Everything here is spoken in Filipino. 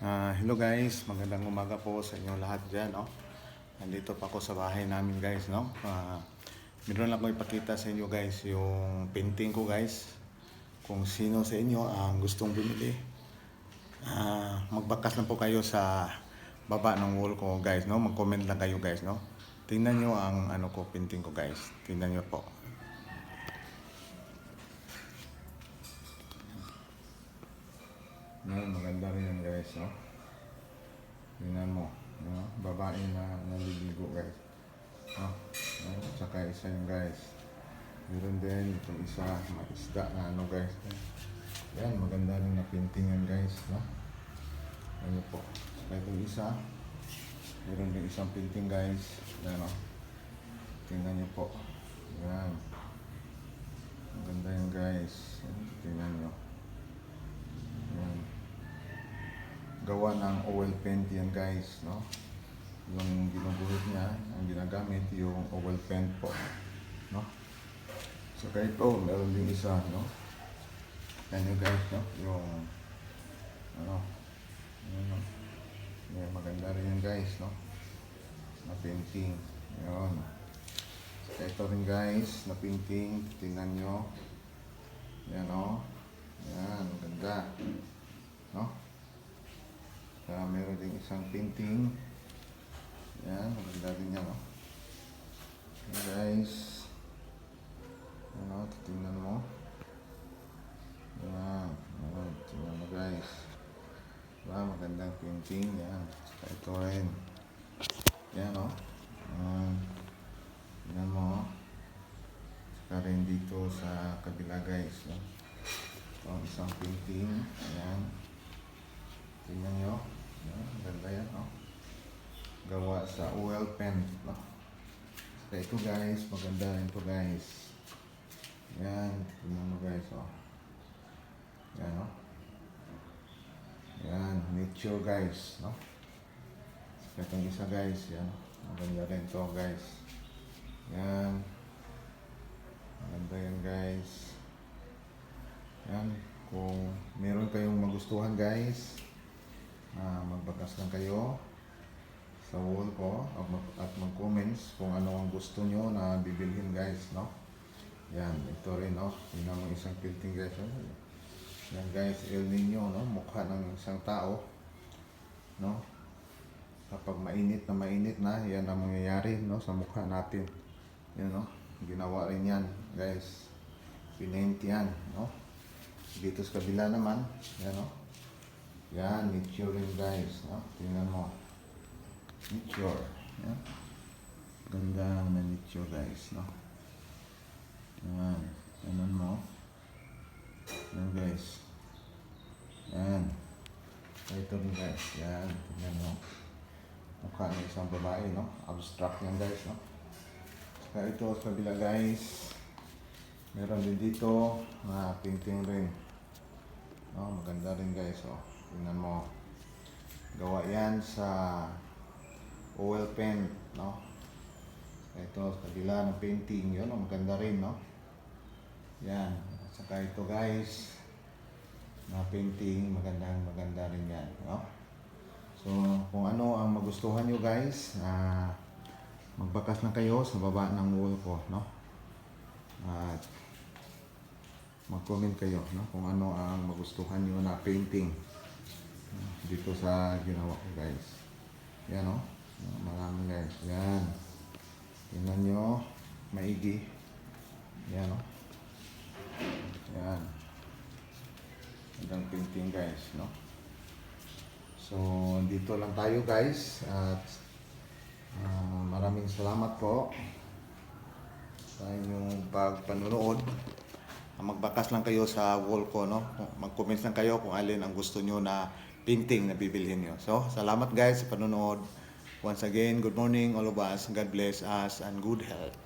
Hello guys, magandang umaga po sa inyo lahat dyan, no? Nandito pa ako sa bahay namin guys, no? Meron lang ko ipakita sa inyo guys yung painting ko guys. Kung sino sa inyo ang gustong bumili, magbakas lang po kayo sa baba ng wall ko guys, no? Mag-comment lang kayo guys, no? Tingnan nyo ang ano ko, painting ko guys. Tingnan nyo po. Maganda rin yan guys, no? Tingnan mo, no? Babae na naliligo guys, no? Tsaka isa yung guys. Meron din itong isa, may isda na ano guys. Yan, maganda rin na painting yan guys, no? Ano po. Tsaka itong isa, meron din isang painting guys. Yan, no? Tingnan nyo po. Yan. Maganda yan guys. Tingnan nyo. Yan. Gawa ng oil paint yan guys, no? Yung ginuguhit niya, ang ginagamit yung oil paint po, no? So kahit po, meron din isa, no? Yan yung guys, no? Yung ano, yun, yan, maganda rin yan guys, no? Na painting, yun. So ito rin guys, na painting, tingnan nyo. Yan, no? Yan, maganda, no? Kaya meron din isang painting. Yan, maganda din yan, no? Okay, guys. Ano, titingnan mo. Yan, tingnan mo guys. Diba, magandang painting. Yan, saka ito rin. Yan, no? Tingnan mo. Saka rin dito sa kabila guys, no? Ito ang isang painting. Ayan. Tingnan nyo. Yan, maganda yan, no? Gawa sa oil paint, no? Saka ito guys, maganda rin ito guys. Yan, tingnan mo guys, oh. Yan, no? Yan, nature guys, no? Saka itong isa guys, yan. Maganda rin ito guys. Yan. Maganda yan guys. Yan, kung meron kayong magustuhan guys, magbakas lang kayo sa wall ko at mag-comments kung ano ang gusto nyo na bibilhin guys, no? Yan, ito rin, no? Tingnan mo isang painting guys, no? Yan guys, El Nino, no? Mukha ng isang tao, no? Kapag mainit na, yan ang mangyayari, no? Sa mukha natin. Yan, no? Ginawa rin yan guys. Pinaint yan, no? Dito sa kabila naman, yan, no? Yan, nature rin guys, no? Tingnan mo. Nature. Yan. Ganda na nature guys, no? Yan. Tingnan mo. Yan guys. Yan. Ito rin guys. Yan. Tingnan mo. Mukha ng isang babae, no? Abstract yan guys, no? Saka ito sa kabila guys. Meron din dito na painting rin. No, maganda rin guys, oh. Tingnan mo. Gawa yan sa oil paint, no? Ito sa kabila ng painting, yun, oh, maganda rin, no? Yan. At saka ito guys, na painting, maganda rin yan, no? So, kung ano ang magustuhan nyo guys, magbakas lang kayo sa baba ng wall ko, no? At mag-comment kayo, no? Kung ano ang magustuhan nyo na painting dito sa ginawa ko guys. Yan, no? Marami guys. Yan. Tingnan nyo. Maigi. Yan, no? Yan. Magandang painting guys, no? So, dito lang tayo guys. At maraming salamat po sa inyong pagpanunood. Magbakas lang kayo sa wall ko, no? Mag-comment lang kayo kung alin ang gusto nyo na painting na bibilhin nyo. So, salamat guys sa panunood. Once again, good morning all of us. God bless us and good health.